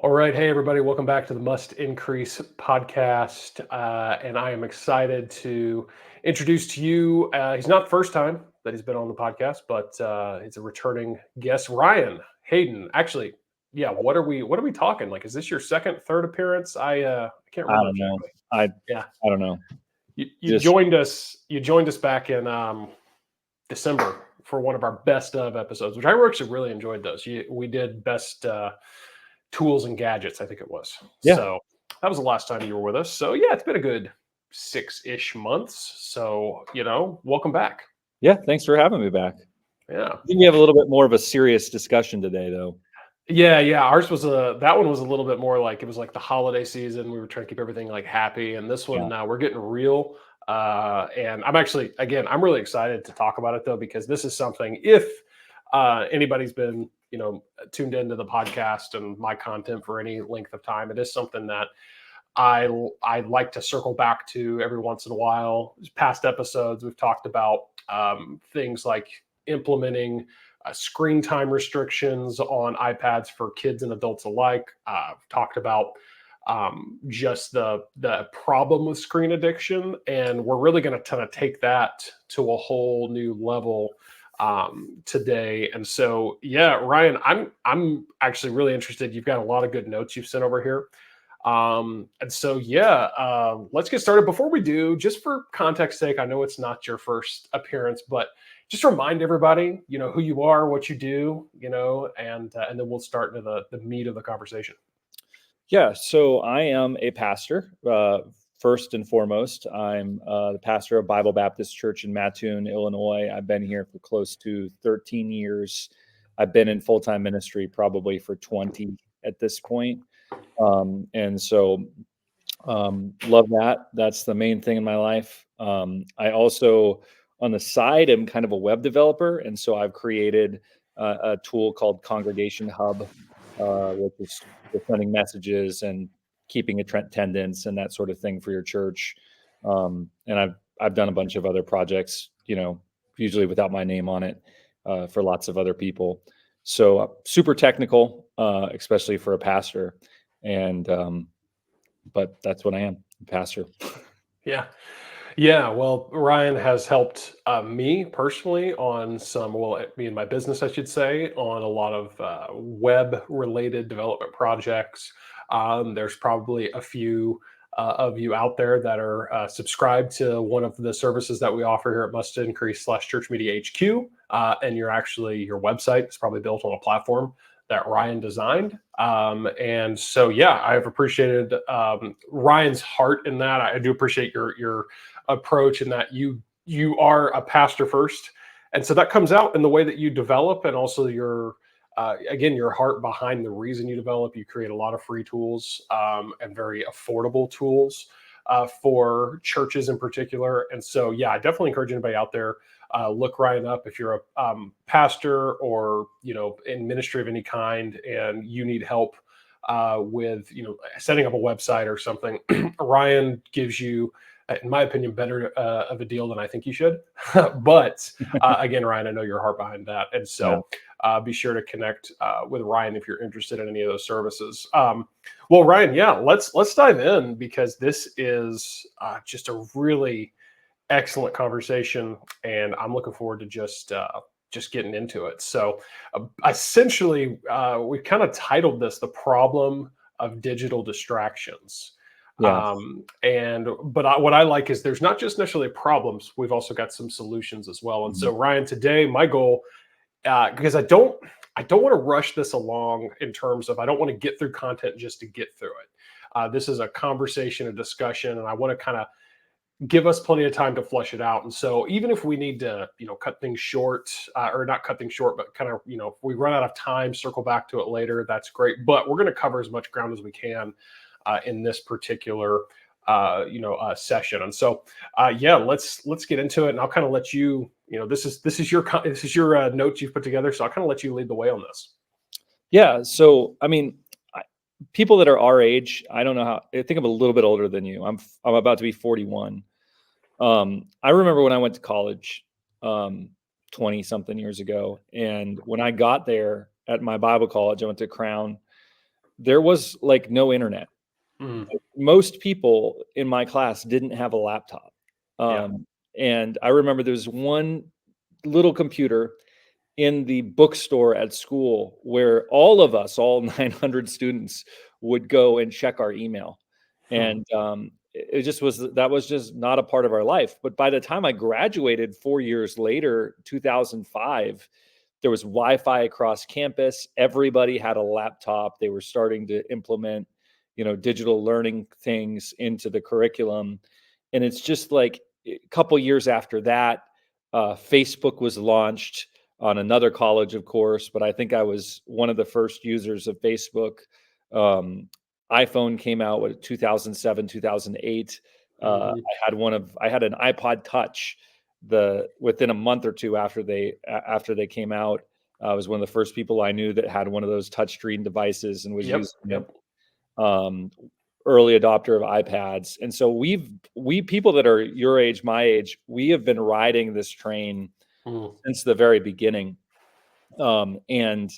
All right. Hey, everybody. Welcome back to the Must Increase podcast. And I am excited to introduce to you, he's not the first time that he's been on the podcast, but he's a returning guest, Ryan Hayden. Actually, yeah, what are we talking? Like, is this your second, third appearance? I can't I remember don't know. exactly. I Yeah. I don't know. You Just joined us back in December for one of our best of episodes, which I actually really enjoyed those. We did best tools and gadgets, I think it was. yeah, So that was the last time you were with us. So yeah, it's been a good 6-ish months. So, welcome back. yeah. Thanks for having me back. Yeah. I think we have a little bit more of a serious discussion today, though. Yeah. Ours was that one was a little bit more like it was like the holiday season. We were trying to keep everything like happy. And this one Yeah, now we're getting real. And I'm actually, again, I'm really excited to talk about it though, because this is something if anybody's been, tuned into the podcast and my content for any length of time, it is something that I like to circle back to every once in a while. Past episodes, we've talked about things like implementing screen time restrictions on iPads for kids and adults alike. We've talked about just the problem with screen addiction, and we're really going to kind of take that to a whole new level today. And so, yeah, Ryan, I'm actually really interested. You've got a lot of good notes you've sent over here. And so, yeah, let's get started. Before we do, just for context sake, I know it's not your first appearance, but just remind everybody, who you are, what you do, and then we'll start into the meat of the conversation. yeah. So I am a pastor. First and foremost, I'm the pastor of Bible Baptist Church in Mattoon, Illinois. I've been here for close to 13 years. I've been in full-time ministry probably for 20 at this point. And so love that. That's the main thing in my life. I also, on the side, am kind of a web developer, and so I've created a tool called Congregation Hub, which is for sending messages and keeping attendance and that sort of thing for your church. And I've done a bunch of other projects, usually without my name on it, for lots of other people. So super technical, especially for a pastor, and but that's what I am, a pastor. Yeah. Yeah, well, Ryan has helped me personally on me and my business, I should say, on a lot of web-related development projects. There's probably a few of you out there that are subscribed to one of the services that we offer here at Must Increase / Church Media HQ, and your website is probably built on a platform that Ryan designed. And so, yeah, I've appreciated Ryan's heart in that. I do appreciate your approach in that you are a pastor first, and so that comes out in the way that you develop, and also your again your heart behind the reason you develop. You create a lot of free tools and very affordable tools for churches in particular. And so, yeah, I definitely encourage anybody out there, look Ryan up if you're a pastor or in ministry of any kind and you need help with setting up a website or something. Ryan gives you, in my opinion, better of a deal than I think you should. But again, Ryan, I know your heart behind that, and Yeah. so be sure to connect with Ryan if you're interested in any of those services. Well, Ryan, yeah, let's dive in, because this is just a really excellent conversation, and I'm looking forward to just getting into it. So, essentially, we kind of titled this "The Problem of Digital Distractions." Yeah. What I like is there's not just necessarily problems; we've also got some solutions as well. And Mhm. so, Ryan, today my goal, because I don't want to rush this along in terms of I don't want to get through content just to get through it. This is a conversation, a discussion, and I want to kind of give us plenty of time to flush it out. And so even if we need to, cut things short, or not cut things short, but kind of, if we run out of time, circle back to it later, that's great. But we're going to cover as much ground as we can in this particular, session. And so, yeah, let's get into it. And I'll kind of let you, this is your notes you've put together. So I'll kind of let you lead the way on this. Yeah. So, I mean, people that are our age, I don't know how. I think I'm a little bit older than you. I'm about to be 41. I remember when I went to college, 20 something years ago, and when I got there at my Bible college, I went to Crown. there was like no internet. Mm, Most people in my class didn't have a laptop. yeah. And I remember there was one little computer in the bookstore at school where all of us, all 900 students, would go and check our email. Hmm. And it just was that was just not a part of our life. But by the time I graduated 4 years later, 2005, there was Wi-Fi across campus. Everybody had a laptop. They were starting to implement, digital learning things into the curriculum. And it's just like a couple years after that, Facebook was launched on another college, of course, but I think I was one of the first users of Facebook. Um, iPhone came out with 2007, 2008. Hmm. I had an iPod Touch within a month or two after they came out. I was one of the first people I knew that had one of those touchscreen devices and was Yep. using it. Yep. Um, Early adopter of iPads, and so we people that are your age, my age, we have been riding this train Mm, since the very beginning, and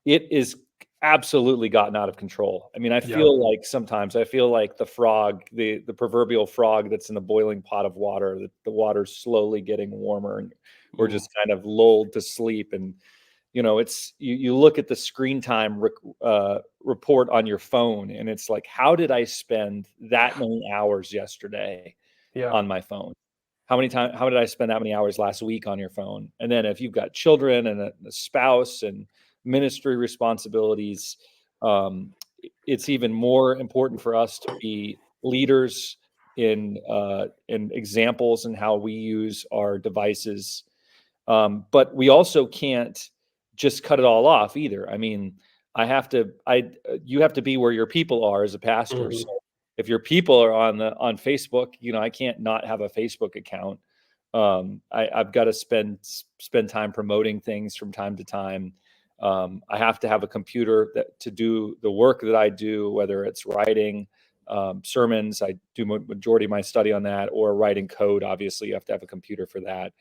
it is absolutely gotten out of control. I mean, yeah. sometimes I feel like the frog, the proverbial frog that's in a boiling pot of water, that the water's slowly getting warmer and we're Mm, just kind of lulled to sleep. And it's you look at the screen time report on your phone, and it's like, how did I spend that many hours yesterday yeah. on my phone? How did I spend that many hours last week on your phone? And then if you've got children and a spouse and ministry responsibilities, um, it's even more important for us to be leaders in examples in how we use our devices. But we also can't just cut it all off either. I mean, you have to be where your people are as a pastor. So Hmm. if your people are on Facebook, I can't not have a Facebook account. I've got to spend time promoting things from time to time. I have to have a computer to do the work that I do, whether it's writing sermons. I do majority of my study on that, or writing code. Obviously, you have to have a computer for that.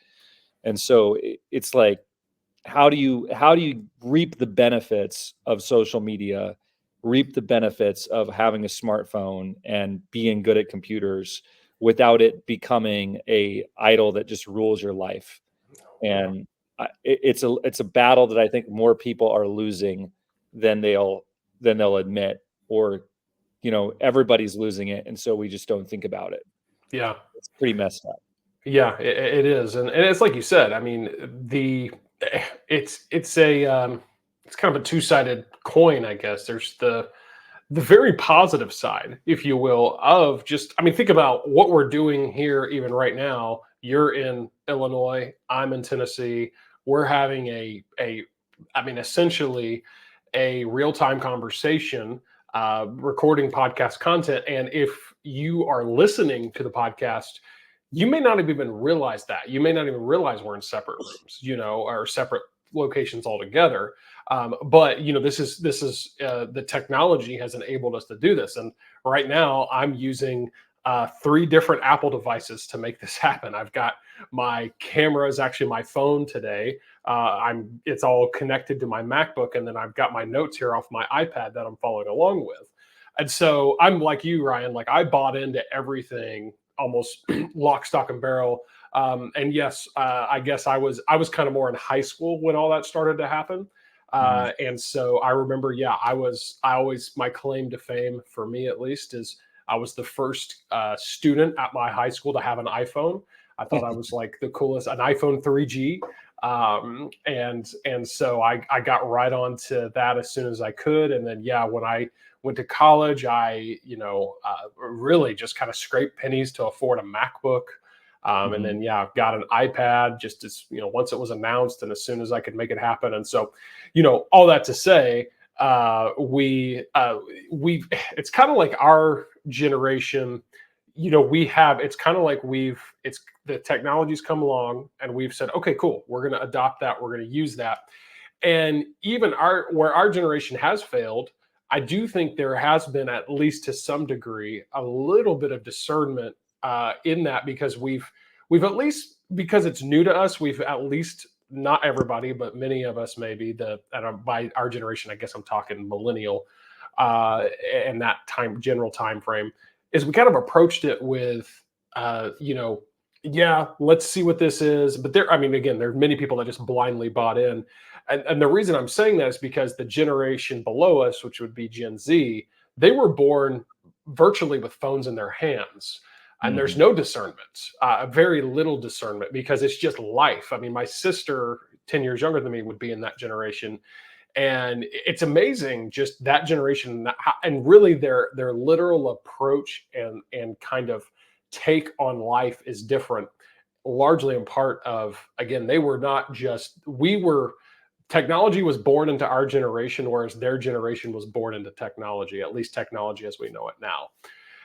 And so it's like, how do you reap the benefits of social media, reap the benefits of having a smartphone and being good at computers without it becoming a idol that just rules your life? Yeah. And it's a battle that I think more people are losing than they'll admit, or everybody's losing it, and so we just don't think about it. Yeah. It's pretty messed up. Yeah, it is, and it's like you said. I mean, it's a it's kind of a two-sided coin, I guess. There's the very positive side, if you will, of just, I mean, think about what we're doing here, even right now. You're in Illinois, I'm in Tennessee. We're having I mean, essentially a real-time conversation, recording podcast content. And if you are listening to the podcast, you may not have even realized that. You may not even realize we're in separate rooms, or separate locations altogether. But this is the technology has enabled us to do this. And right now, I'm using three different Apple devices to make this happen. I've got my camera is actually my phone today. It's all connected to my MacBook, and then I've got my notes here off my iPad that I'm following along with. And so I'm like you, Ryan. Like, I bought into everything almost lock, stock, and barrel. And yes, I guess I was kind of more in high school when all that started to happen. Mhm. And so I remember, yeah, I always, my claim to fame, for me at least, is I was the first student at my high school to have an iPhone. I thought I was like the coolest, an iPhone 3G. And so I got right onto that as soon as I could. And then, yeah, when I went to college, I, really just kind of scraped pennies to afford a MacBook. And Mhm. then, yeah, got an iPad just as, once it was announced and as soon as I could make it happen. And so, all that to say, we it's kind of like our generation, it's kind of like it's the technology's come along and we've said, okay, cool, we're going to adopt that, we're going to use that. And even where our generation has failed, I do think there has been, at least to some degree, a little bit of discernment in that, because we've at least, because it's new to us, we've at least, not everybody, but many of us, maybe by our generation, I guess I'm talking millennial, uh, and that general time frame, is we kind of approached it with, you know, yeah, let's see what this is. But there, I mean, again, there are many people that just blindly bought in. And the reason I'm saying that is because the generation below us, which would be Gen Z, they were born virtually with phones in their hands. And there's Mhm. no discernment, very little discernment, because it's just life. I mean, my sister, 10 years younger than me, would be in that generation, and it's amazing just that generation, and really their literal approach and kind of take on life is different, largely in part of, again, they were not just, we were, technology was born into our generation, whereas their generation was born into technology, at least technology as we know it now.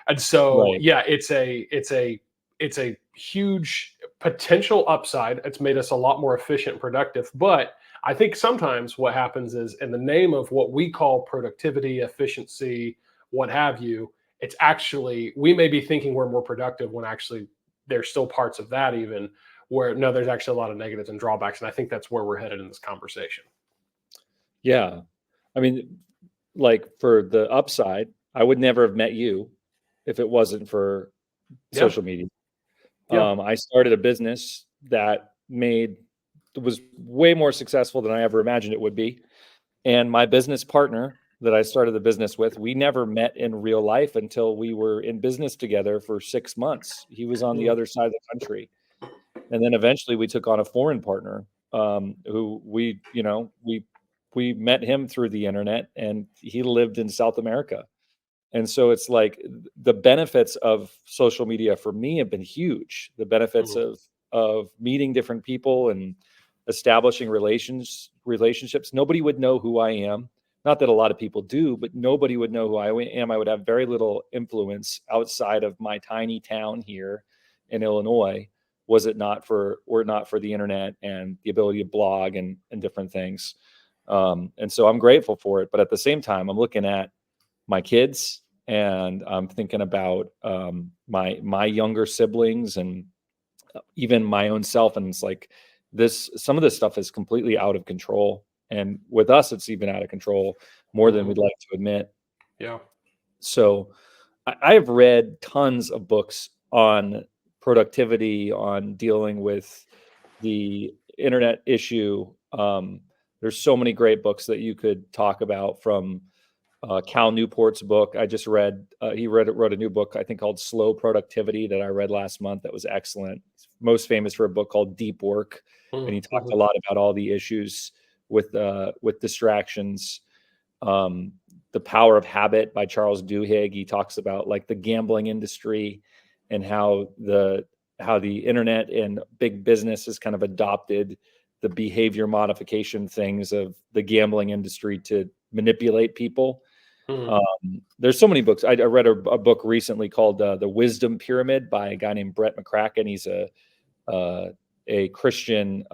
And so, Right. yeah, it's a huge potential upside. It's made us a lot more efficient and productive. But I think sometimes what happens is, in the name of what we call productivity, efficiency, what have you, it's actually, we may be thinking we're more productive when actually there's still parts of that, even where no, there's actually a lot of negatives and drawbacks. And I think that's where we're headed in this conversation. Yeah. I mean, like for the upside, I would never have met you if it wasn't for Yeah. social media. Yeah. I started a business that was way more successful than I ever imagined it would be. And my business partner that I started the business with, we never met in real life until we were in business together for 6 months. He was on the Mm, other side of the country. And then eventually we took on a foreign partner, who we met him through the internet, and he lived in South America. And so it's like the benefits of social media for me have been huge. The benefits mm, of meeting different people and establishing relationships. Nobody would know who I am. Not that a lot of people do, but nobody would know who I am. I would have very little influence outside of my tiny town here in Illinois. Was it not for Were it not for the internet and the ability to blog and different things. And so I'm grateful for it. But at the same time, I'm looking at my kids, and I'm thinking about my younger siblings, and even my own self. And it's like some of this stuff is completely out of control, and with us, it's even out of control more than mhm. we'd like to admit. Yeah. So I have read tons of books on productivity, on dealing with the internet issue. There's so many great books that you could talk about, from Cal Newport's book. I just read, wrote a new book, I think, called Slow Productivity, that I read last month. That was excellent. He's most famous for a book called Deep Work. And Mm, he talked a mhm, lot about all the issues with distractions. Um, the Power of Habit by Charles Duhigg. He talks about like the gambling industry, and how the internet and big business has kind of adopted the behavior modification things of the gambling industry to manipulate people. mm, There's so many books. I read a book recently called The Wisdom Pyramid by a guy named Brett McCracken. He's uh, a Christian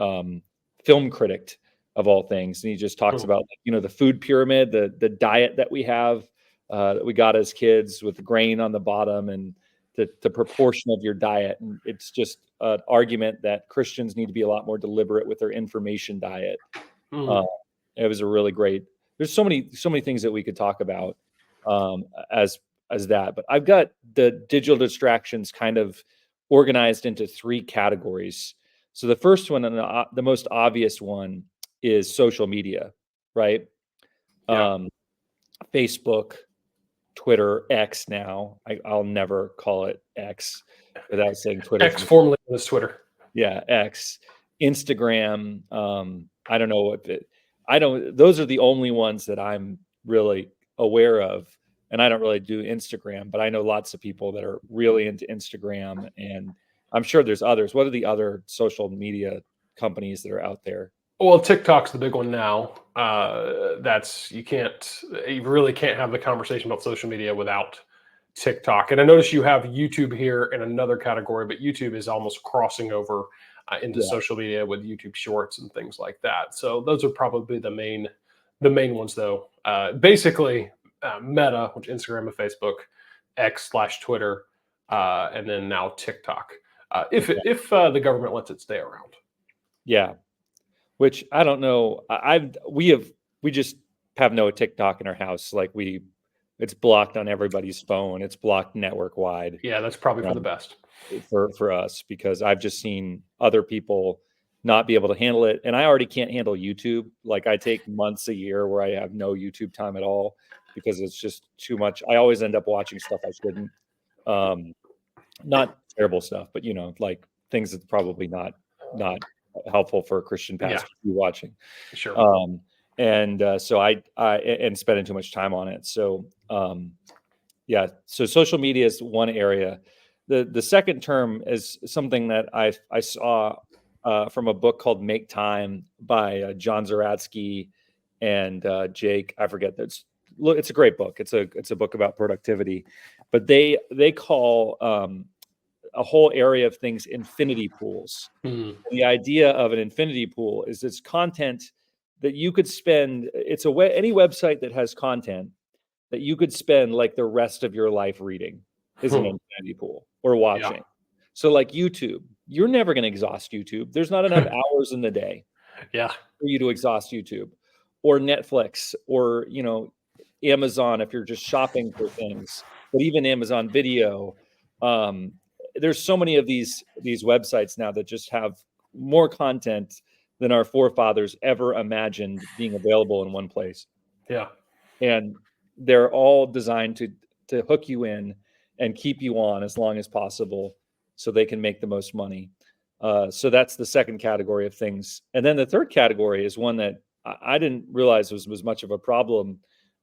film critic of all things, and he just talks mm, about, the food pyramid, the diet that we have, that we got as kids, with the grain on the bottom, and the proportion of your diet. And it's just an argument that Christians need to be a lot more deliberate with their information diet. mm. Uh, it was a really great. There's so many things that we could talk about, um, as as that. But I've got the digital distractions kind of organized into three categories. So the first one, and the most obvious one, is social media, right? Yeah. Um, Facebook, Twitter, X. Now I'll never call it X without saying Twitter X from. formerly was Twitter. Yeah, X, Instagram. I don't know what I don't. Those are the only ones that I'm really aware of, and I don't really do Instagram. But I know lots of people that are really into Instagram, and I'm sure there's others. What are the other social media companies that are out there? Well, TikTok's the big one now. That's, you really can't have the conversation about social media without TikTok. And I notice you have YouTube here in another category, but YouTube is almost crossing over into Yeah, social media with YouTube Shorts and things like that. So those are probably the main ones, though. Basically, Meta, which is Instagram and Facebook, X/Twitter, and then now TikTok. If okay, the government lets it stay around. yeah. Which I don't know. We just have no TikTok in our house. Like It's blocked on everybody's phone. It's blocked network wide. Yeah, that's probably for the best. For us, because I've just seen other people not be able to handle it, and I already can't handle YouTube. Like, I take months a year where I have no YouTube time at all because it's just too much. I always end up watching stuff I shouldn't. Um, Not terrible stuff, but like things that's probably not helpful for a Christian pastor to be watching. Sure. So and spending too much time on it. So yeah, so social media is one area. The second term is something that I saw from a book called Make Time by John Zeratsky and Jake. I forget. It's a great book. It's a book about productivity, but they call a whole area of things infinity pools. Mm. The idea of an infinity pool is it's content that you could spend. It's any website that has content that you could spend like the rest of your life reading is an infinity pool or watching. Yeah. So like YouTube, you're never going to exhaust YouTube. There's not enough hours in the day Yeah. for you to exhaust YouTube, or Netflix, or Amazon if you're just shopping for things. But even Amazon Video, there's so many of these websites now that just have more content than our forefathers ever imagined being available in one place. Yeah. And they're all designed to hook you in and keep you on as long as possible so they can make the most money. So that's the second category of things. And then the third category is one that I didn't realize was much of a problem,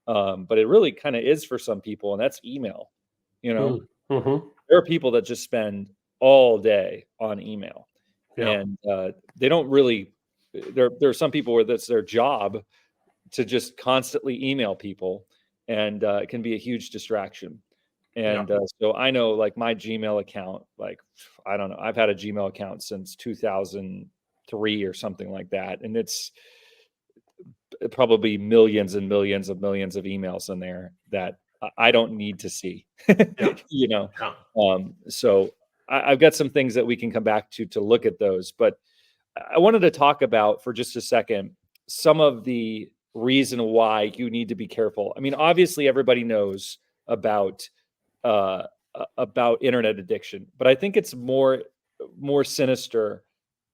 but it really kind of is for some people, and that's email. Mm-hmm. There are people that just spend all day on email, and they don't really. There are some people where that's their job to just constantly email people, and it can be a huge distraction. And so I know, like, my Gmail account, like, I don't know, I've had a Gmail account since 2003 or something like that, and it's probably millions and millions of emails in there that I don't need to see. So I've got some things that we can come back to look at those, but I wanted to talk about for just a second some of the reason why you need to be careful. I mean, obviously everybody knows about internet addiction, but I think it's more sinister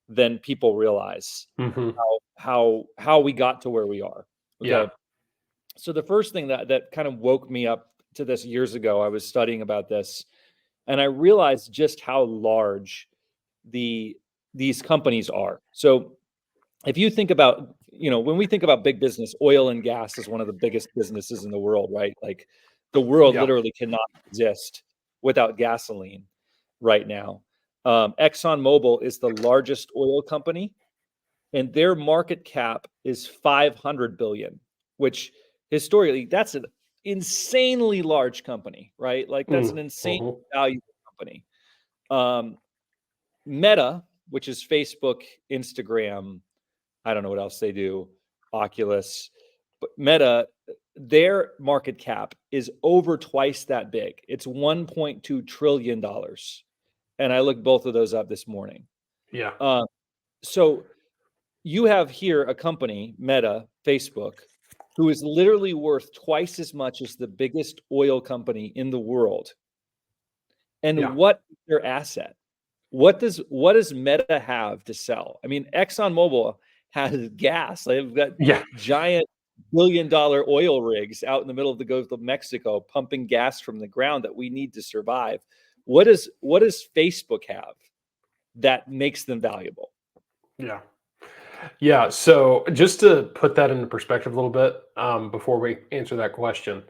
than people realize. Mm-hmm. How we got to where we are. Okay. Yeah. So the first thing that kind of woke me up to this years ago, I was studying about this, and I realized just how large these companies are. So if you think about, when we think about big business, oil and gas is one of the biggest businesses in the world, right? Like, the world literally cannot exist without gasoline right now. ExxonMobil is the largest oil company, and their market cap is 500 billion, which historically, that's an insanely large company, right? Like, that's an insane valuable company. Meta, which is Facebook, Instagram, I don't know what else they do, Oculus, but Meta, their market cap is over twice that big. It's $1.2 trillion. And I looked both of those up this morning. Yeah. So you have here a company, Meta, Facebook, who is literally worth twice as much as the biggest oil company in the world. And what is their asset? What does Meta have to sell? I mean, ExxonMobil has gas. They've got giant billion-dollar oil rigs out in the middle of the Gulf of Mexico pumping gas from the ground that we need to survive. What does Facebook have that makes them valuable? Yeah. So just to put that into perspective a little bit, before we answer that question,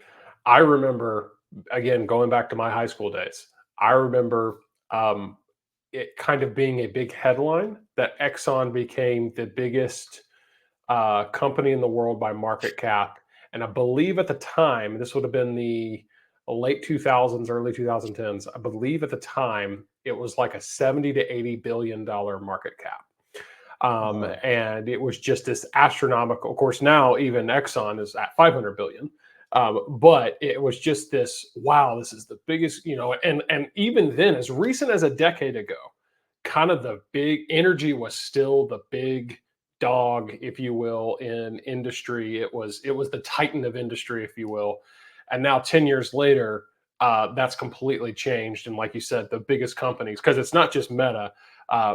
I remember, again, going back to my high school days, I remember it kind of being a big headline that Exxon became the biggest company in the world by market cap. And I believe at the time, this would have been the late 2000s, early 2010s. I believe at the time it was like a 70 to $80 billion market cap. And it was just this astronomical. Of course, now even Exxon is at 500 billion. But it was just this, wow, this is the biggest, and even then, as recent as a decade ago, kind of the big energy was still the big dog, if you will, in industry. It was the titan of industry, if you will. And now 10 years later, that's completely changed. And like you said, the biggest companies, because it's not just Meta.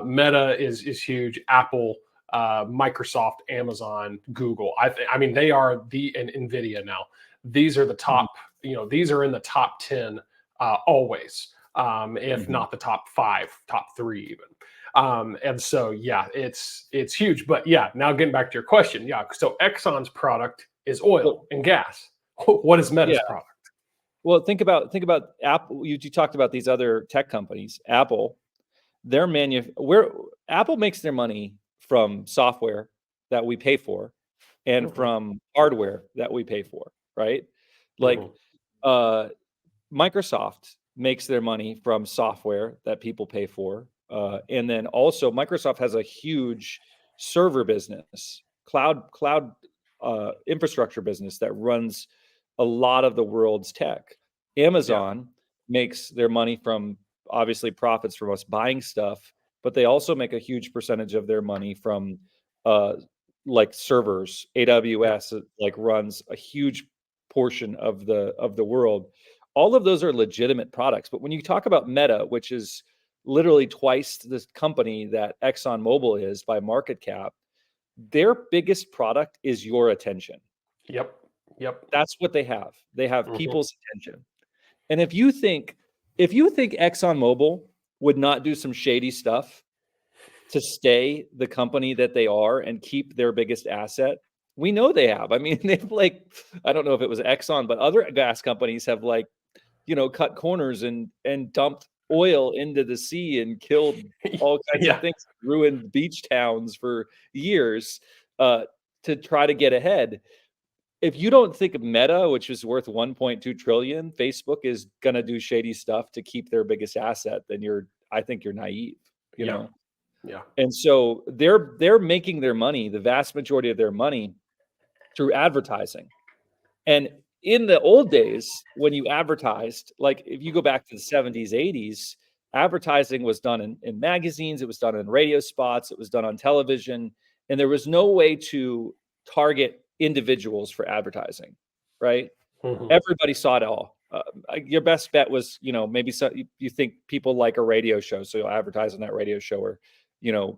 Meta is huge. Apple, Microsoft, Amazon, Google. I mean, they are and Nvidia now. These are the top. These are in the top 10 always, if not the top 5, top 3 even. And so yeah, it's huge. But yeah, now getting back to your question, yeah. So Exxon's product is oil and gas. What is Meta's product? Well, think about Apple. You talked about these other tech companies. Apple, where Apple makes their money from software that we pay for, and from hardware that we pay for, right? Like, Microsoft makes their money from software that people pay for, and then also Microsoft has a huge server business, cloud infrastructure business that runs a lot of the world's tech. Amazon makes their money from, obviously, profits from us buying stuff, but they also make a huge percentage of their money from like servers. AWS like runs a huge portion of the world. All of those are legitimate products. But when you talk about Meta, which is literally twice the company that ExxonMobil is by market cap, their biggest product is your attention. Yep. That's what they have. They have people's attention. And if you think ExxonMobil would not do some shady stuff to stay the company that they are and keep their biggest asset, we know they have. I mean, they've I don't know if it was Exxon, but other gas companies have cut corners and dumped oil into the sea and killed all kinds of things, ruined beach towns for years to try to get ahead. If you don't think of Meta, which is worth 1.2 trillion, Facebook is going to do shady stuff to keep their biggest asset, then I think you're naive, you know? Yeah. And so they're making their money, the vast majority of their money, through advertising. And in the old days, when you advertised, like if you go back to the 70s, 80s, advertising was done in magazines, it was done in radio spots, it was done on television, and there was no way to target individuals for advertising, right? Everybody saw it all. Your best bet was, maybe you think people like a radio show, so you'll advertise on that radio show, or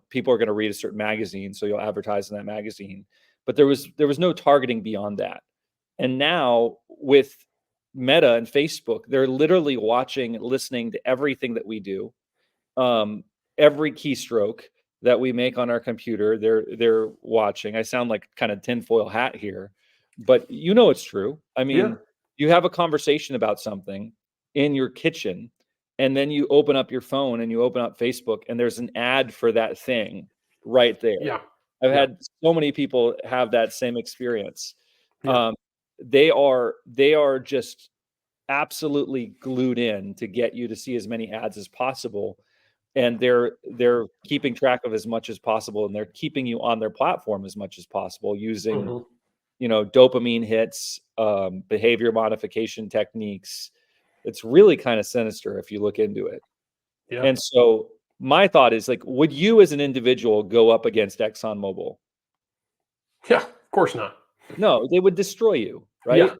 people are going to read a certain magazine, so you'll advertise in that magazine. But there was no targeting beyond that. And now with Meta and Facebook, they're literally watching, listening to everything that we do, every keystroke that we make on our computer. They're watching. I sound like kind of tinfoil hat here, but it's true. I mean, you have a conversation about something in your kitchen, and then you open up your phone and you open up Facebook, and there's an ad for that thing right there. Yeah. I've had so many people have that same experience. They are just absolutely glued in to get you to see as many ads as possible, and they're keeping track of as much as possible, and they're keeping you on their platform as much as possible using dopamine hits, behavior modification techniques. It's really kind of sinister if you look into it. And so my thought is, would you as an individual go up against ExxonMobil? Yeah, of course not. No, they would destroy you, right?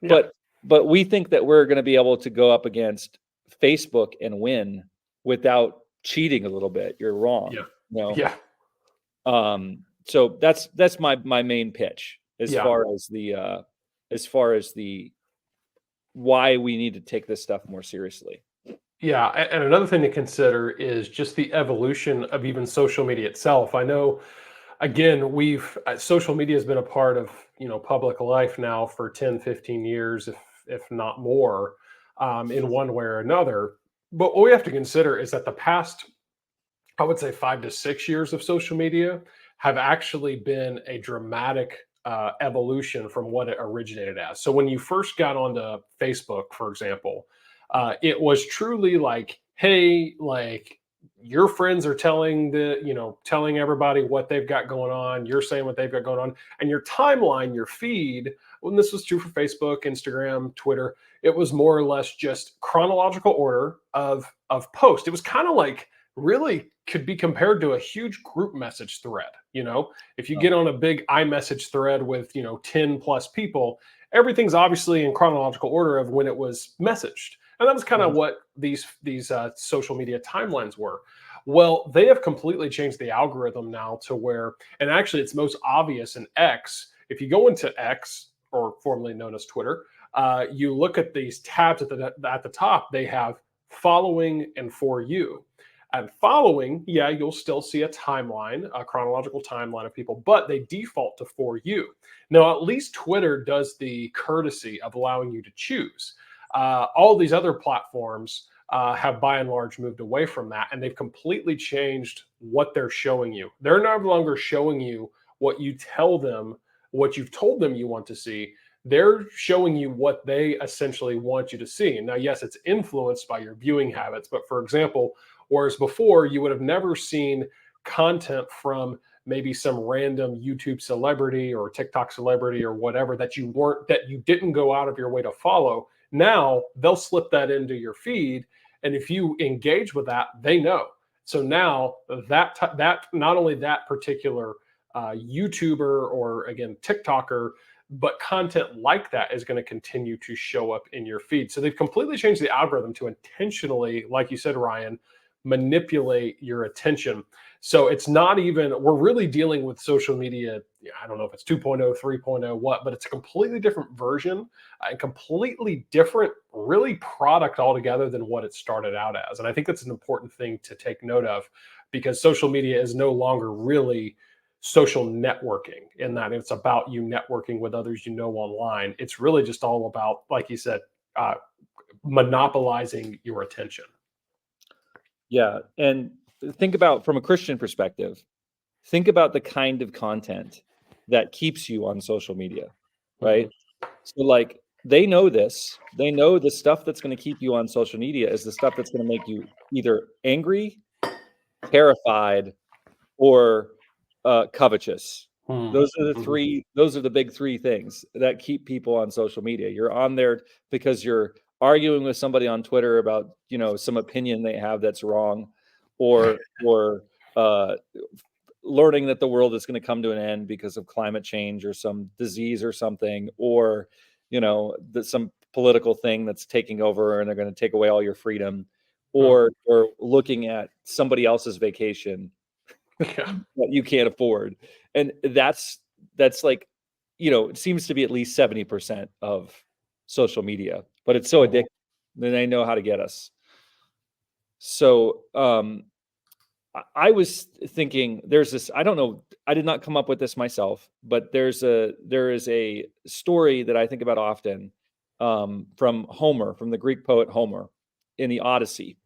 But we think that we're going to be able to go up against Facebook and win without cheating a little bit. You're wrong. So that's my main pitch as far as the why we need to take this stuff more seriously. Yeah, and another thing to consider is just the evolution of even social media itself. I know, again, social media has been a part of public life now for 10, 15 years, if not more, in one way or another. But what we have to consider is that the past, I would say, 5 to 6 years of social media have actually been a dramatic evolution from what it originated as. So when you first got onto Facebook, for example, it was truly like, hey, like, your friends are telling everybody what they've got going on. You're saying what they've got going on, and your timeline, your feed. When this was true for Facebook, Instagram, Twitter, it was more or less just chronological order of post. It was kind of like, really could be compared to a huge group message thread. If you get on a big iMessage thread with 10 plus people, everything's obviously in chronological order of when it was messaged. And that was kind of Mhm. what these social media timelines were. Well, they have completely changed the algorithm now to where, and actually, it's most obvious in X. If you go into X, or formerly known as Twitter, you look at these tabs at the top. They have following and for you. And following, yeah, you'll still see a timeline, a chronological timeline of people, but they default to for you. Now, at least Twitter does the courtesy of allowing you to choose. All these other platforms have by and large moved away from that, and they've completely changed what they're showing you. They're no longer showing you what you tell them, what you've told them you want to see. They're showing you what they essentially want you to see. Now, yes, it's influenced by your viewing habits, but for example, whereas before you would have never seen content from maybe some random YouTube celebrity or TikTok celebrity or whatever that you didn't go out of your way to follow. Now they'll slip that into your feed, and if you engage with that, they know. So now that not only that particular YouTuber or again TikToker, but content like that is going to continue to show up in your feed. So they've completely changed the algorithm to intentionally, like you said, Ryan, manipulate your attention. So it's not even, we're really dealing with social media. I don't know if it's 2.0, 3.0, what, but it's a completely different version, a completely different, really product altogether than what it started out as. And I think that's an important thing to take note of, because social media is no longer really social networking in that it's about you networking with others you know online. It's really just all about, like you said, uh, monopolizing your attention. Yeah, and think about from a Christian perspective, think about the kind of content that keeps you on social media, Mhm. right? So, like, they know this. They know the stuff that's going to keep you on social media is the stuff that's going to make you either angry, terrified, or covetous. Mhm. Those are the Mhm. three. Those are the big three things that keep people on social media. You're on there because you're arguing with somebody on Twitter about some opinion they have that's wrong, or uh, learning that the world is going to come to an end because of climate change or some disease or something, or that some political thing that's taking over and they're going to take away all your freedom, Mhm. or looking at somebody else's vacation Yeah. that you can't afford. And that's like, it seems to be at least 70% of social media, but it's so Mhm. addictive. Then they know how to get us. So I was thinking there's this, I don't know, I did not come up with this myself, but there is a story that I think about often, from Homer, from the Greek poet Homer in the Odyssey.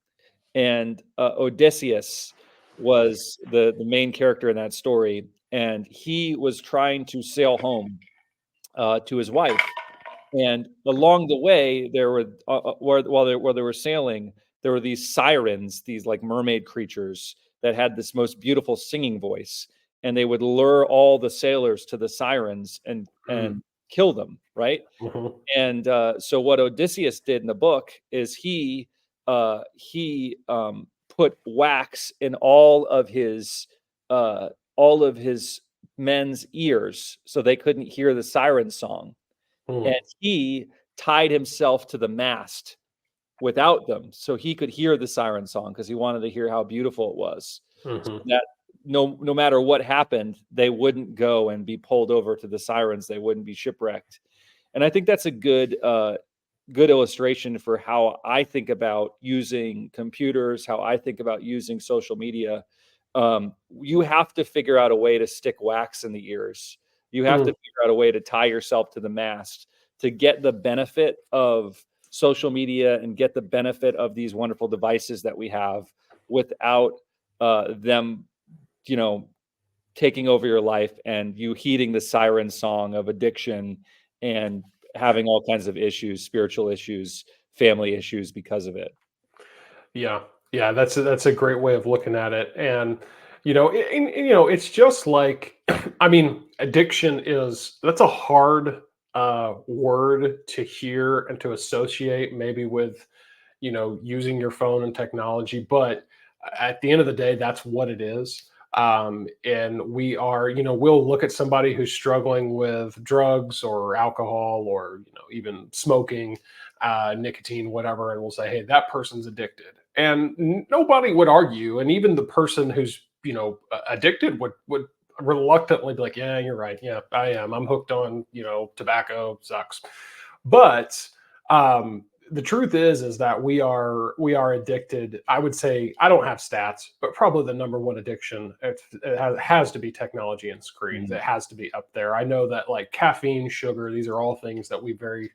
And Odysseus was the main character in that story, and he was trying to sail home to his wife. And along the way, there were while they were sailing, there were these sirens, these like mermaid creatures that had this most beautiful singing voice, and they would lure all the sailors to the sirens Mm. and kill them, right? Mhm. And so what Odysseus did in the book is he put wax in uh, all of his men's ears so they couldn't hear the siren song, and Mm. he tied himself to the mast without them so he could hear the siren song because he wanted to hear how beautiful it was, so Mhm. that no matter what happened, they wouldn't go and be pulled over to the sirens, they wouldn't be shipwrecked. And I think that's a good illustration for how I think about using computers, how I think about using social media. You have to figure out a way to stick wax in the ears. You have to Mm. figure out a way to tie yourself to the mast to get the benefit of social media and get the benefit of these wonderful devices that we have without them, you know, taking over your life and you heeding the siren song of addiction and having all kinds of issues, spiritual issues, family issues because of it. Yeah, yeah, that's a great way of looking at it, and it's just like, I mean, addiction is that's a hard word to hear and to associate maybe with using your phone and technology, but at the end of the day, that's what it is. And we are, we'll look at somebody who's struggling with drugs or alcohol or, even smoking, nicotine, whatever, and we'll say, hey, that person's addicted. And nobody would argue. And even the person who's, addicted would reluctantly be like, yeah, you're right. Yeah, I am. I'm hooked on, tobacco sucks. But the truth is that we are addicted. I would say I don't have stats, but probably the number one addiction it has to be technology and screens. It Mhm. has to be up there. I know that like caffeine, sugar, these are all things that we very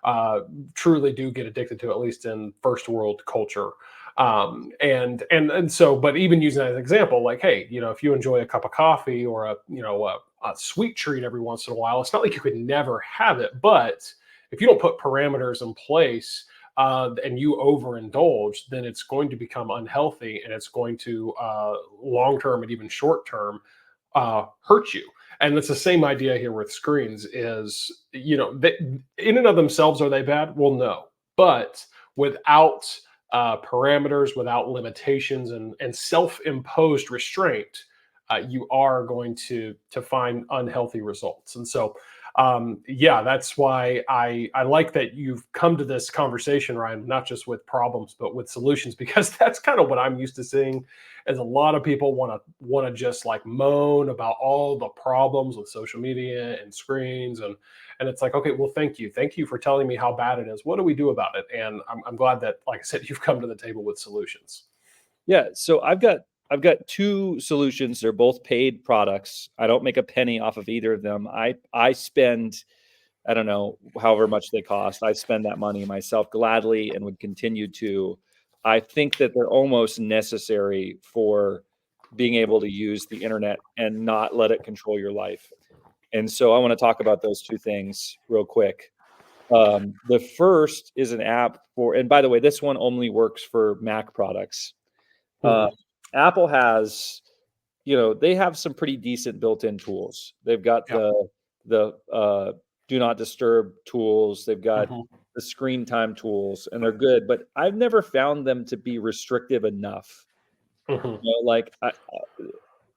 uh, truly do get addicted to, at least in first world culture. And so, but even using that as an example, like, hey, if you enjoy a cup of coffee or a sweet treat every once in a while, it's not like you could never have it, but if you don't put parameters in place and you overindulge, then it's going to become unhealthy and it's going to long term and even short term hurt you. And it's the same idea here with screens is, they, in and of themselves, are they bad? Well, no. But without parameters, without limitations and self-imposed restraint, you are going to find unhealthy results. And so yeah, that's why I like that you've come to this conversation, Ryan, not just with problems but with solutions, because that's kind of what I'm used to seeing. As a lot of people want to just like moan about all the problems with social media and screens, and it's like, okay, well, thank you for telling me how bad it is. What do we do about it? And I'm glad that, like I said, you've come to the table with solutions. Yeah, so I've got two solutions. They're both paid products. I don't make a penny off of either of them. I spend, I don't know, however much they cost. I spend that money myself gladly and would continue to. I think that they're almost necessary for being able to use the internet and not let it control your life. And so I want to talk about those two things real quick. The first is an app for, and by the way, this one only works for Mac products. Uh, Mhm. Apple has, they have some pretty decent built-in tools. They've got Yeah. the do not disturb tools. They've got Mhm. the screen time tools, and they're good. But I've never found them to be restrictive enough. Mhm. Like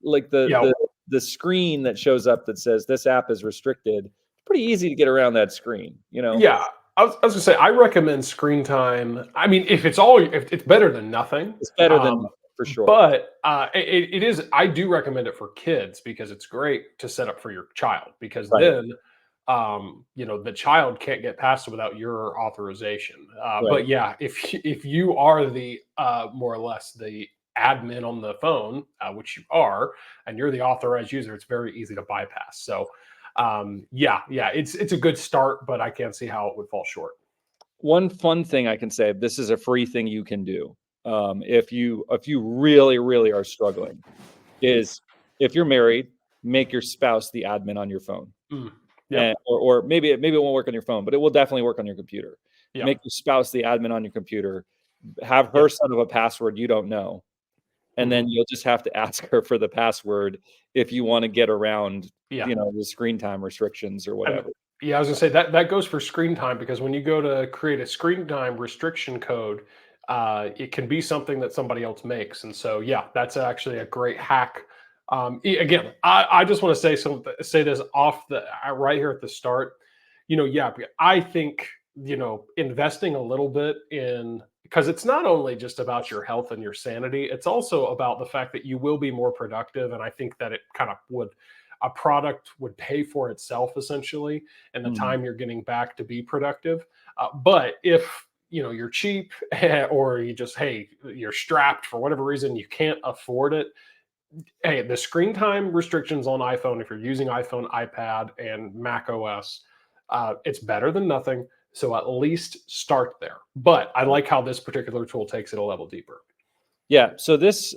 like the Yeah. the the screen that shows up that says this app is restricted. It's pretty easy to get around that screen. Yeah, I was gonna say I recommend screen time. I mean, if it's better than nothing, It's better than nothing, for sure. but it is. I do recommend it for kids because it's great to set up for your child because Right. then the child can't get past it without your authorization. Right. But yeah, if you are the more or less the admin on the phone, which you are, and you're the authorized user, it's very easy to bypass. So yeah, it's a good start, but I can't see how it would fall short. One fun thing I can say, this is a free thing you can do. If you really really are struggling, is if you're married, make your spouse the admin on your phone, Mm, and yep, or maybe it won't work on your phone, but it will definitely work on your computer. yeah, Make your spouse the admin on your computer. Have yep, her set up a password you don't know, and hmm then you'll just have to ask her for the password if you want to get around, yeah. the screen time restrictions or And whatever. yeah, I was gonna say that goes for screen time because when you go to create a screen time restriction code, it can be something that somebody else makes, and so yeah, that's actually a great hack. Again, I just want to say this off the right here at the start. Yeah, I think investing a little bit in, because it's not only just about your health and your sanity, it's also about the fact that you will be more productive, and I think that it kind of would a product would pay for itself essentially and the Mhm. time you're getting back to be productive. But if you're cheap or you just, hey, you're strapped for whatever reason, you can't afford it. Hey, the screen time restrictions on iPhone, if you're using iPhone, iPad, and Mac OS, it's better than nothing. So at least start there. But I like how this particular tool takes it a level deeper. Yeah. So this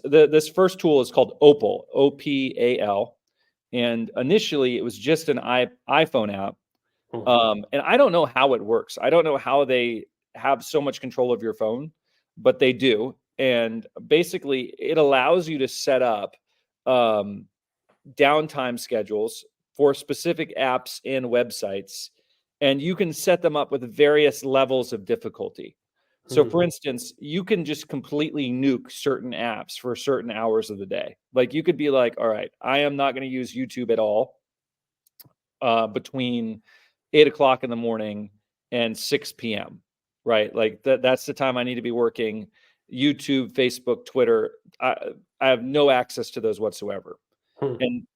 first tool is called Opal, OPAL, and initially it was just an iPhone app. Mhm. And I don't know how it works. I don't know how they have so much control of your phone, but they do. And basically, it allows you to set up um, downtime schedules for specific apps and websites, and you can set them up with various levels of difficulty. So for instance, you can just completely nuke certain apps for certain hours of the day. Like you could be like, all right, I am not going to use YouTube at all between 8 o'clock in the morning and 6 p.m. Right? Like that's the time I need to be working. YouTube, Facebook, Twitter, I have no access to those whatsoever. Hmm. And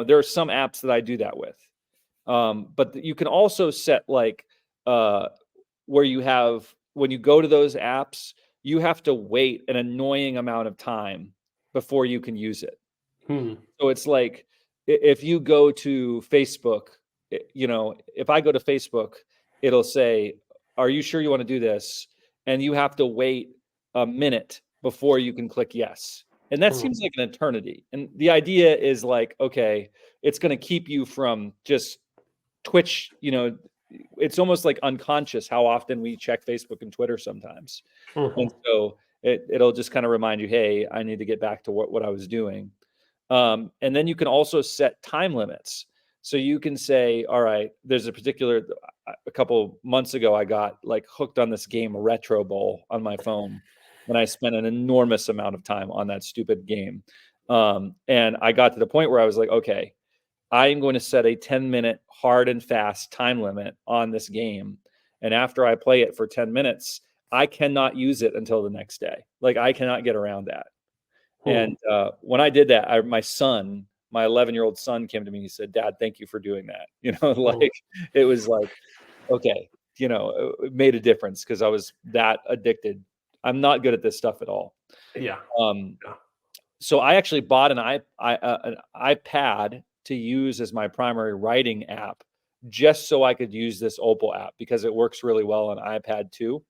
there are some apps that I do that with. But you can also set like where you have when you go to those apps, you have to wait an annoying amount of time before you can use it. Hmm. So it's like if you go to Facebook, if I go to Facebook, it'll say, "Are you sure you want to do this?" And you have to wait a minute before you can click yes. And that Hmm. seems like an eternity. And the idea is like, okay, it's going to keep you from just Twitch, it's almost like unconscious how often we check Facebook and Twitter sometimes. And Mhm. so it'll just kind of remind you, hey, I need to get back to what I was doing. And then you can also set time limits. So you can say, all right, there's a couple months ago, I got like hooked on this game, Retro Bowl, on my phone. And I spent an enormous amount of time on that stupid game. And I got to the point where I was like, okay, I am going to set a 10-minute hard and fast time limit on this game. And after I play it for 10 minutes, I cannot use it until the next day. Like I cannot get around that. Hmm. And when I did that, my 11-year-old son came to me and he said, "Dad, thank you for doing that." Hmm. Like it was like, okay, it made a difference because I was that addicted. I'm not good at this stuff at all. Yeah. Um, Yeah. so I actually bought an iPad to use as my primary writing app, just so I could use this Opal app because it works really well on iPad too.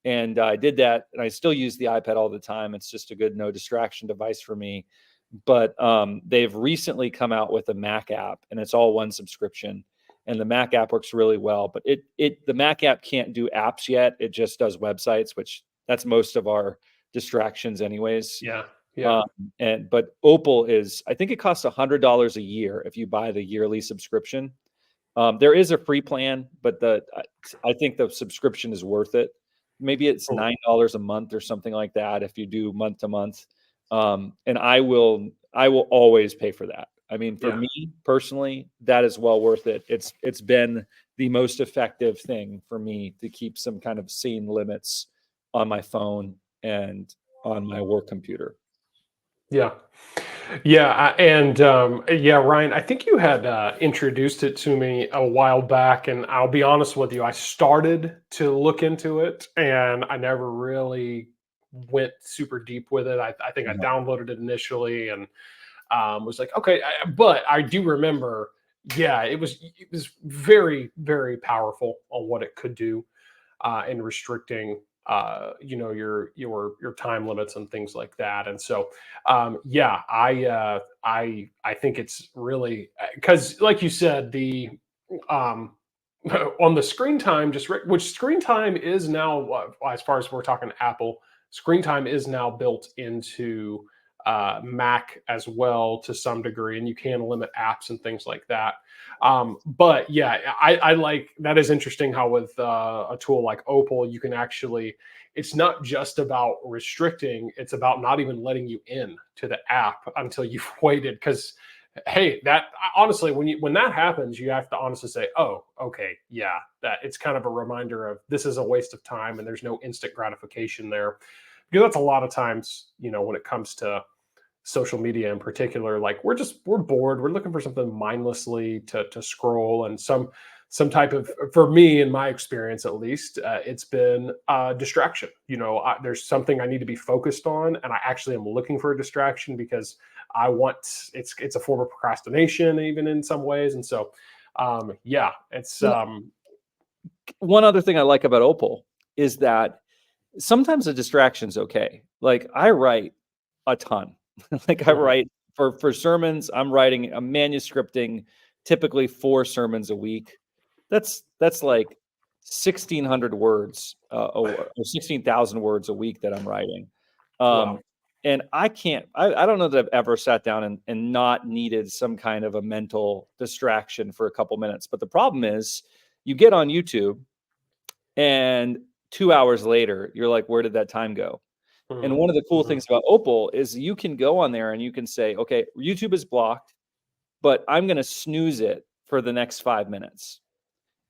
And I did that, and I still use the iPad all the time. It's just a good no distraction device for me. But they've recently come out with a Mac app, and it's all one subscription. And the Mac app works really well, but the Mac app can't do apps yet. It just does websites, which that's most of our distractions, anyways. Yeah. Yeah. Um, but Opal I think it costs $100 a year if you buy the yearly subscription. There is a free plan, but I think the subscription is worth it. Maybe it's Hmm. $9 a month or something like that if you do month to month. And I will always pay for that. I mean, for Yeah. me personally, that is well worth it. It's been the most effective thing for me to keep some kind of sane limits on my phone and on my work computer. Yeah. Yeah, and yeah, Ryan, I think you had introduced it to me a while back, and I'll be honest with you, I started to look into it, and I never really went super deep with it. I think I Uh-huh. downloaded it initially and was like, okay, but I do remember, yeah, it was very very powerful on what it could do in restricting your time limits and things like that. And so yeah, I think it's really because like you said, the um on the screen time, which screen time is now as far as we're talking Apple, screen time is now built into Mac as well to some degree, and you can limit apps and things like that. But yeah, I like that is interesting how with a tool like Opal, you can actually, it's not just about restricting, it's about not even letting you in to the app until you've waited. Because hey, that honestly, when that happens, you have to honestly say, oh, okay, yeah, that it's kind of a reminder of this is a waste of time and there's no instant gratification there. Because that's a lot of times, when it comes to social media in particular, like we're bored, we're looking for something mindlessly to scroll, and some type of, for me in my experience at least, it's been a distraction. There's something I need to be focused on, and I actually am looking for a distraction because I want, it's a form of procrastination even in some ways. And so yeah, it's One other thing I like about Opal is that sometimes a distraction's okay. Like I write a ton. Like I mhm, write for sermons, I'm manuscripting typically 4 sermons a week. That's like 1,600 words or 16,000 words a week that I'm writing. wow. Um, and I don't know that I've ever sat down and not needed some kind of a mental distraction for a couple minutes. But the problem is you get on YouTube and 2 hours later, you're like, where did that time go? And one of the cool Mm-hmm. things about Opal is you can go on there and you can say, okay, YouTube is blocked, but I'm going to snooze it for the next 5 minutes.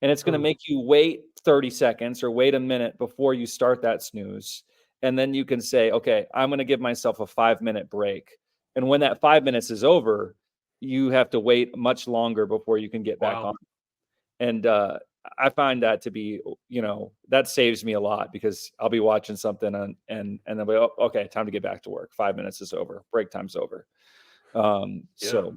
And it's going to make you wait 30 seconds or wait a minute before you start that snooze. And then you can say, okay, I'm going to give myself a 5-minute break. And when that 5 minutes is over, you have to wait much longer before you can get back Wow. on. And I find that to be, that saves me a lot, because I'll be watching something and I'll be, oh, okay, time to get back to work. 5 minutes is over. Break time's over. So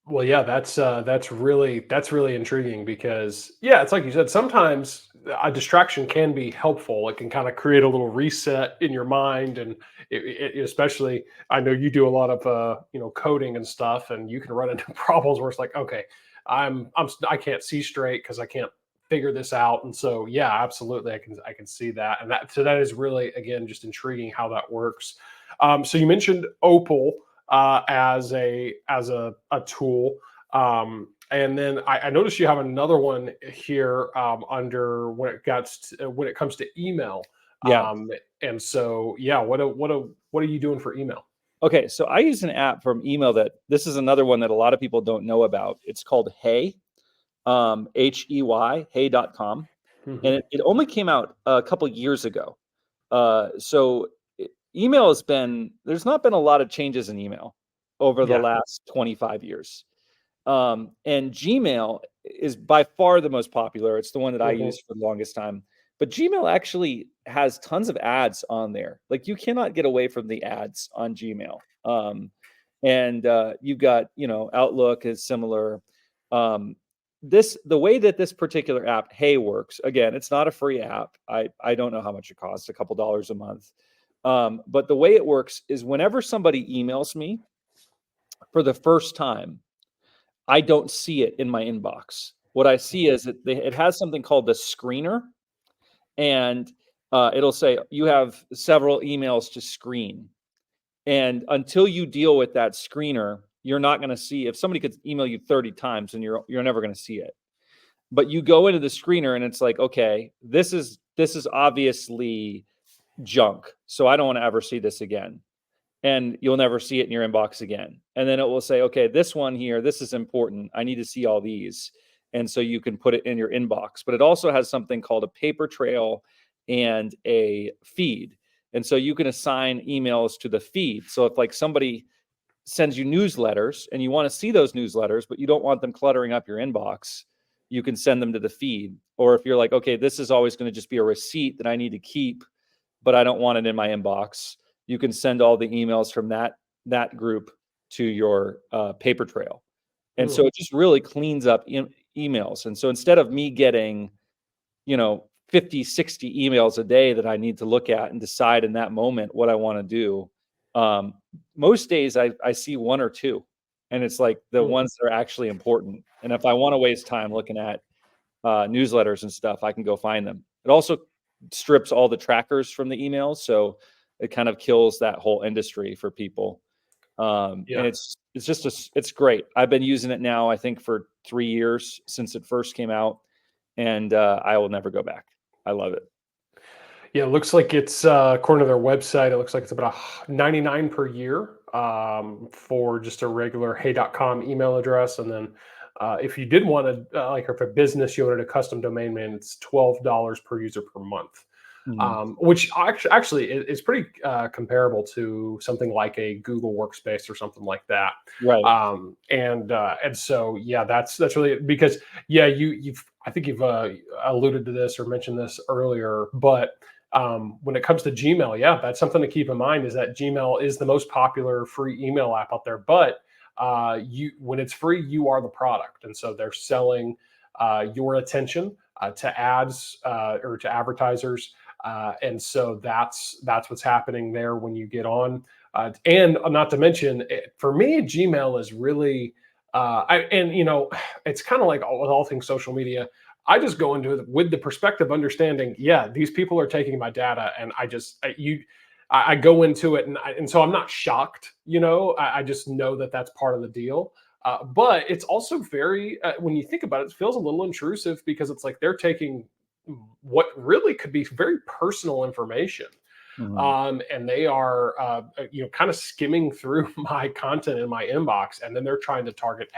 Well, yeah, that's really intriguing, because yeah, it's like you said, sometimes a distraction can be helpful. It can kind of create a little reset in your mind, and especially, I know you do a lot of coding and stuff, and you can run into problems where it's like, okay, I can't see straight because I can't figure this out, and so yeah, absolutely, I can see that, and that is really, again, just intriguing how that works. So you mentioned Opal as a tool. And then I noticed you have another one here, under when it comes to email. yeah. And so yeah, what are you doing for email? Okay, so I use an app from email that this is another one that a lot of people don't know about. It's called Hey, Hey, hey.com. Hmm. And it only came out a couple years ago. So email there's not been a lot of changes in email over the Yeah. last 25 years. And Gmail is by far the most popular. It's the one that I Hmm. used for the longest time. But Gmail actually has tons of ads on there. Like, you cannot get away from the ads on Gmail. And you've got, Outlook is similar. Um, the way that this particular app, Hey, works, again, it's not a free app. I don't know how much it costs, a couple dollars a month. But the way it works is whenever somebody emails me for the first time, I don't see it in my inbox. What I see is it has something called the screener, and it'll say you have several emails to screen. And until you deal with that screener, you're not going to see, if somebody could email you 30 times, and you're never going to see it. But you go into the screener and it's like, okay, this is obviously junk. So I don't want to ever see this again. And you'll never see it in your inbox again. And then it will say, okay, this one here, this is important. I need to see all these. And so you can put it in your inbox. But it also has something called a paper trail and a feed. And so you can assign emails to the feed. So if, like, somebody sends you newsletters and you want to see those newsletters, but you don't want them cluttering up your inbox, you can send them to the feed. Or if you're like, okay, this is always going to just be a receipt that I need to keep, but I don't want it in my inbox, you can send all the emails from that group to your paper trail. And so it just really cleans up emails. And so instead of me getting, 50, 60 emails a day that I need to look at and decide in that moment what I want to do, most days I see one or two, and it's like the ones that are actually important. And if I want to waste time looking at newsletters and stuff, I can go find them. It also strips all the trackers from the emails, so it kind of kills that whole industry for people. And Yeah. it's great. I've been using it now, I think, for 3 years since it first came out, and I will never go back. I love it. Yeah, it looks like it's, according to their website, it looks like it's about 99 per year, for just a regular hey.com email address. And then if you did want to, like, if a business you wanted a custom domain name, it's $12 per user per month, Mhm. which actually is pretty comparable to something like a Google Workspace or something like that. Right. And so yeah, that's really because yeah, I think you've alluded to this or mentioned this earlier, but when it comes to Gmail, yeah, that's something to keep in mind, is that Gmail is the most popular free email app out there. But when it's free, you are the product, and so they're selling your attention to ads or to advertisers. And so that's what's happening there when you get on. And not to mention, for me, Gmail is really, it's kind of like with all things social media. I just go into it with the perspective, understanding, yeah, these people are taking my data, and I go into it, and so I'm not shocked. I just know that that's part of the deal. But it's also very, when you think about it, it feels a little intrusive, because it's like they're taking what really could be very personal information. Mhm. And they are, kind of skimming through my content in my inbox, and then they're trying to target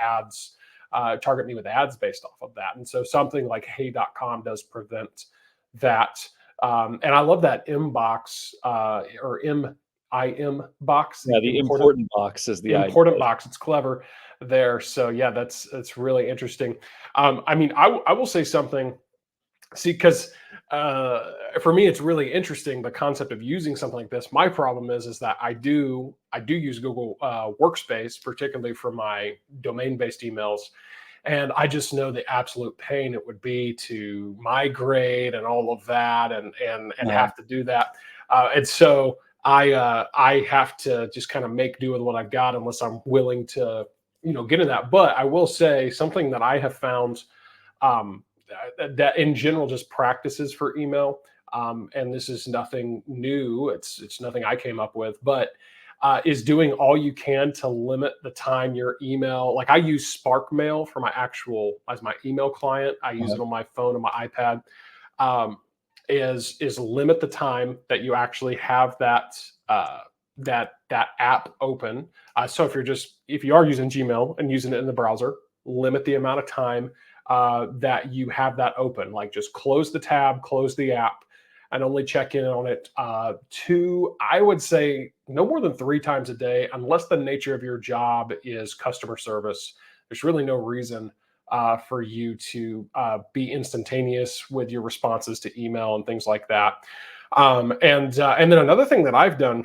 me with ads based off of that. And so something like Hey.com does prevent that. And I love that inbox or IM box, Yeah, the the important box is the idea. important box. It's clever there. So yeah, that's really interesting. I mean, I will say something. See, because for me, it's really interesting the concept of using something like this. My problem is that I do use Google Workspace, particularly for my domain based emails, and I just know the absolute pain it would be to migrate and all of that, and Uh, have to do that. And so I have to just kind of make do with what I've got, unless I'm willing to get in that. But I will say something that I have found, that in general, just practices for email. And this is nothing new. It's nothing I came up with, but is doing all you can to limit the time your email. Like I use Spark Mail for my actual as my email client. I use uh, it on my phone and my iPad. Um, is limit the time that you actually have that app open. So if you are using Gmail and using it in the browser, limit the amount of time that you have that open. Like just close the tab, close the app, and only check in on it I would say, no more than 3 times a day, unless the nature of your job is customer service. There's really no reason for you to be instantaneous with your responses to email and things like that. And then another thing that I've done,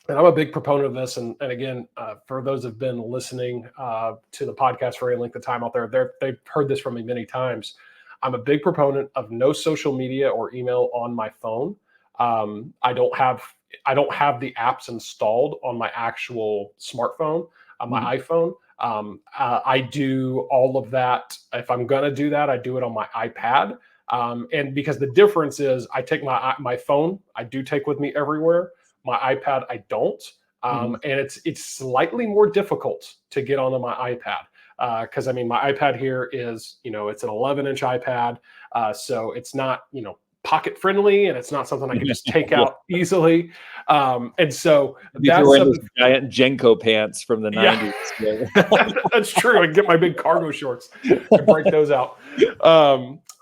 and I'm a big proponent of this. And again, for those who've been listening to the podcast for a length of time out there, they've heard this from me many times. I'm a big proponent of no social media or email on my phone. I don't have the apps installed on my actual smartphone, on mhm. my iPhone. I do all of that. If I'm going to do that, I do it on my iPad. And because the difference is, I take my phone, I do take with me everywhere. My iPad, I don't. Mhm. And it's slightly more difficult to get onto my iPad, because I mean, my iPad here is, it's an 11-inch iPad, so it's not, pocket friendly, and it's not something I can just take Yeah. out easily. And so Be that's wearing those something. giant Jenko pants from the Yeah, 90s. that's true. I can get my big cargo shorts and break those out.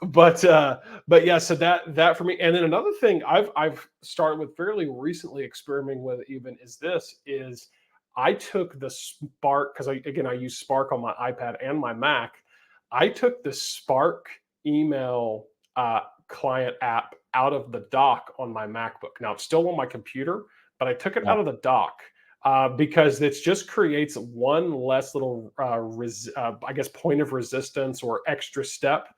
But yeah, so that for me. And then another thing I've started with fairly recently, experimenting with even, is I took the Spark, because I use Spark on my iPad and my Mac. I took the Spark email client app out of the dock on my MacBook. Now it's still on my computer, but I took it Yeah. out of the dock because it just creates one less little, I guess, point of resistance or extra step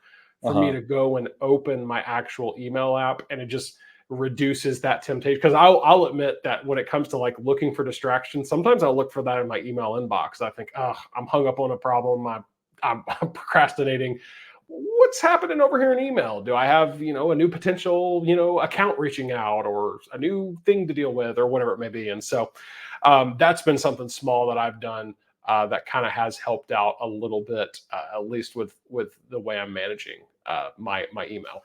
for me Uh-huh. to go and open my actual email app, and it just reduces that temptation. Because I'll admit that when it comes to like looking for distractions, sometimes I'll look for that in my email inbox. I think, oh, I'm hung up on a problem. I'm procrastinating. What's happening over here in email? Do I have, a new potential, account reaching out, or a new thing to deal with, or whatever it may be? And so that's been something small that I've done that kind of has helped out a little bit, at least with the way I'm managing my email.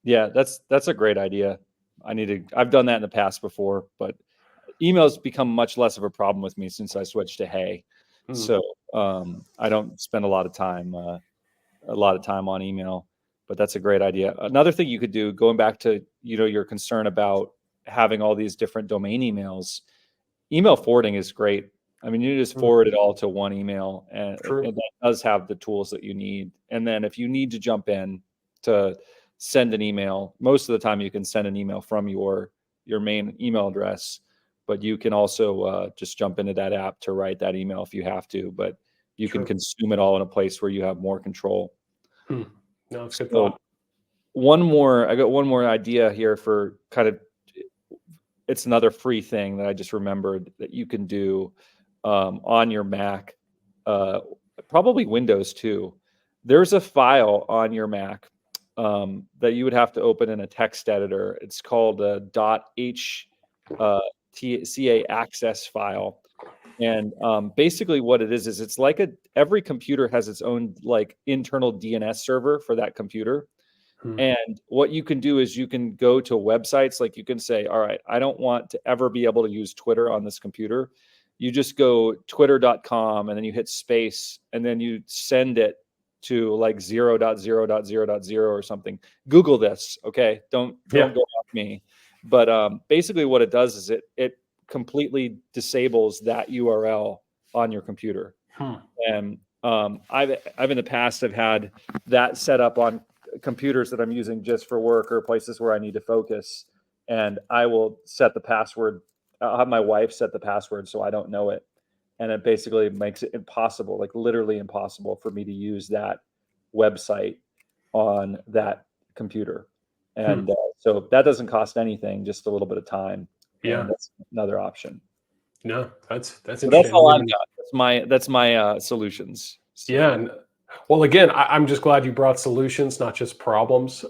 Yeah, that's a great idea. I've done that in the past before, but emails become much less of a problem with me since I switched to Hey. Mhm. So I don't spend a lot of time on email, but that's a great idea. Another thing you could do, going back to your concern about having all these different domain emails, email forwarding is great. I mean, you just Mm, forward it all to one email, and true. that does have the tools that you need. And then if you need to jump in to send an email, most of the time you can send an email from your main email address, but you can also just jump into that app to write that email if you have to. But you can True. consume it all in a place where you have more control. Hmm. No, it's a good So thought. I got one more idea here for kind of, it's another free thing that I just remembered that you can do on your Mac, uh, probably Windows too. There's a file on your Mac that you would have to open in a text editor. It's called a .h ca access file. And basically what it is it's like every computer has its own like internal DNS server for that computer. Hmm. And what you can do is you can go to websites, like you can say, all right, I don't want to ever be able to use Twitter on this computer. You just go twitter.com and then you hit space and then you send it to like 0.0.0.0 or something. Google this, okay? Don't Yeah. go off me. But basically what it does is it completely disables that URL on your computer. Hmm. And I've in the past have had that set up on computers that I'm using just for work or places where I need to focus. And I will set the password. I'll have my wife set the password so I don't know it. And it basically makes it impossible, like literally impossible for me to use that website on that computer. Hmm. And so that doesn't cost anything, just a little bit of time. Yeah. And that's another option. No, that's So that's interesting. I all didn't I've even. got. That's my solutions. Yeah. So And, well, again, I'm just glad you brought solutions, not just problems.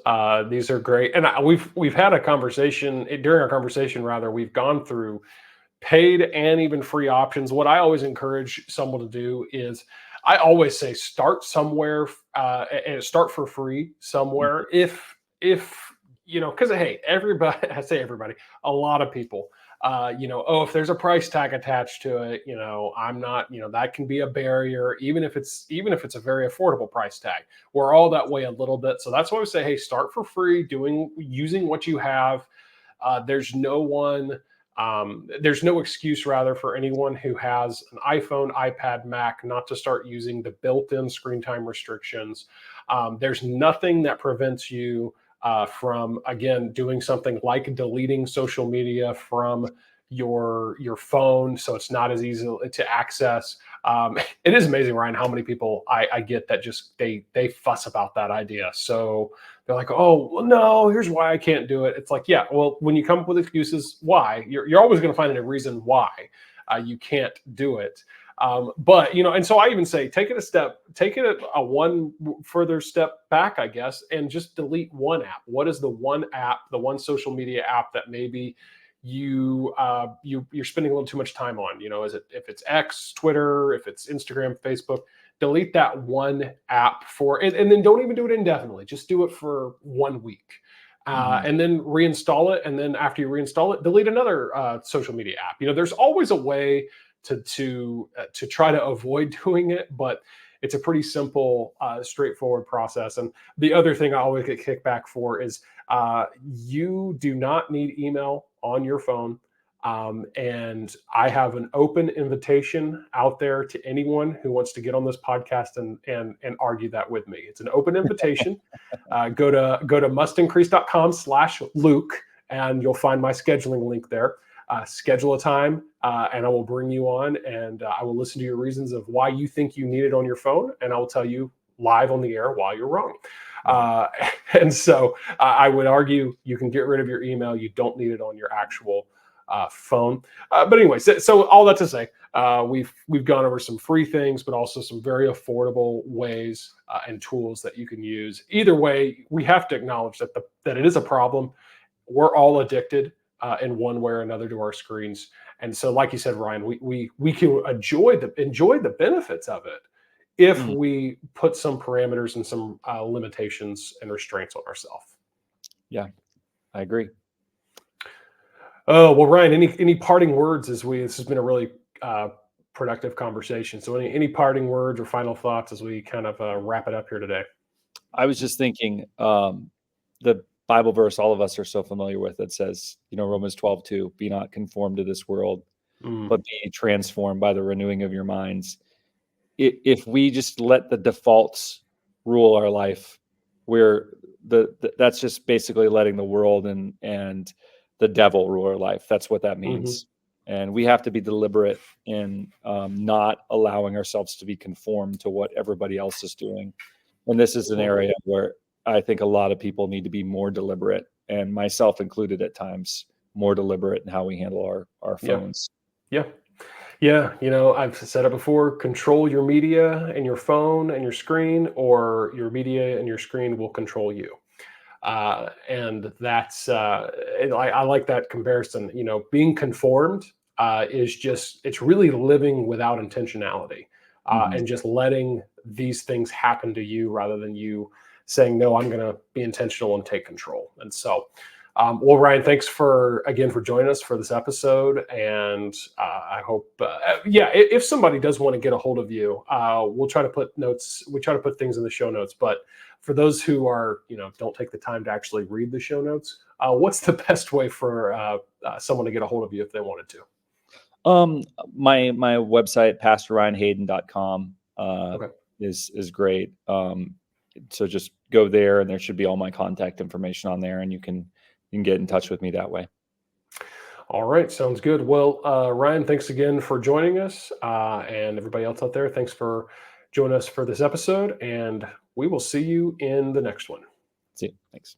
These are great, and we've had a conversation during our conversation. Rather, we've gone through paid and even free options. What I always encourage someone to do is, I always say, start somewhere and start for free somewhere. If because hey, everybody, I say everybody, a lot of people, oh, if there's a price tag attached to it, I'm not, that can be a barrier, even if it's a very affordable price tag. We're all that way a little bit. So that's why we say, hey, start for free, using what you have. There's no one there's no excuse, rather, for anyone who has an iPhone, iPad, Mac not to start using the built-in screen time restrictions. There's nothing that prevents you from, again, doing something like deleting social media from your phone, so it's not as easy to access. It is amazing, Ryan, how many people I get that just they fuss about that idea. So they're like, oh, well, no, here's why I can't do it. It's like, yeah, well, when you come up with excuses why, you're always going to find a reason why you can't do it. But and so I even say, take it a one further step back, I guess, and just delete one app. What is the one app, the one social media app that maybe you're spending a little too much time on? Is it, if it's X, Twitter, if it's Instagram, Facebook? Delete that one app and then don't even do it indefinitely. Just do it for 1 week. And then reinstall it. And then after you reinstall it, delete another social media app. There's always a way to try to avoid doing it, but it's a pretty simple, straightforward process. And the other thing I always get kickback for is you do not need email on your phone. And I have an open invitation out there to anyone who wants to get on this podcast and argue that with me. It's an open invitation. Go to mustincrease.com/Luke, and you'll find my scheduling link there. Schedule a time, and I will bring you on, and I will listen to your reasons of why you think you need it on your phone, and I will tell you live on the air why you're wrong. And so I would argue you can get rid of your email. You don't need it on your actual phone. But anyway, so all that to say, we've gone over some free things, but also some very affordable ways and tools that you can use. Either way, we have to acknowledge that it is a problem. We're all addicted in one way or another to our screens, and so, like you said, Ryan, we can enjoy the benefits of it if Mhm. we put some parameters and some limitations and restraints on ourselves. Yeah, I agree. Oh, well, Ryan, any parting words? This has been a really productive conversation. So any parting words or final thoughts as we kind of wrap it up here today? I was just thinking, the Bible verse all of us are so familiar with that says, Romans 12:2, be not conformed to this world, Mm, but be transformed by the renewing of your minds. If we just let the defaults rule our life, we're that's just basically letting the world and the devil rule our life. That's what that mhm. means. And we have to be deliberate in not allowing ourselves to be conformed to what everybody else is doing. And this is an Absolutely. area where I think a lot of people need to be more deliberate, and myself included at times, more deliberate in how we handle our Yeah. phones. Yeah. Yeah. I've said it before, control your media and your phone and your screen, or your media and your screen will control you. And that's and I like that comparison. Being conformed it's really living without intentionality, Mhm. and just letting these things happen to you rather than you saying, no, I'm going to be intentional and take control. And so, well, Ryan, thanks for joining us for this episode. And I hope, if somebody does want to get a hold of you, we'll try to put notes. We try to put things in the show notes. But for those who are, don't take the time to actually read the show notes, what's the best way for someone to get a hold of you if they wanted to? My website, pastorryanhayden.com, Okay. is great. So just go there, and there should be all my contact information on there, and you can get in touch with me that way. All right. Sounds good. Well, Ryan, thanks again for joining us. And everybody else out there, thanks for joining us for this episode. And we will see you in the next one. See you. Thanks.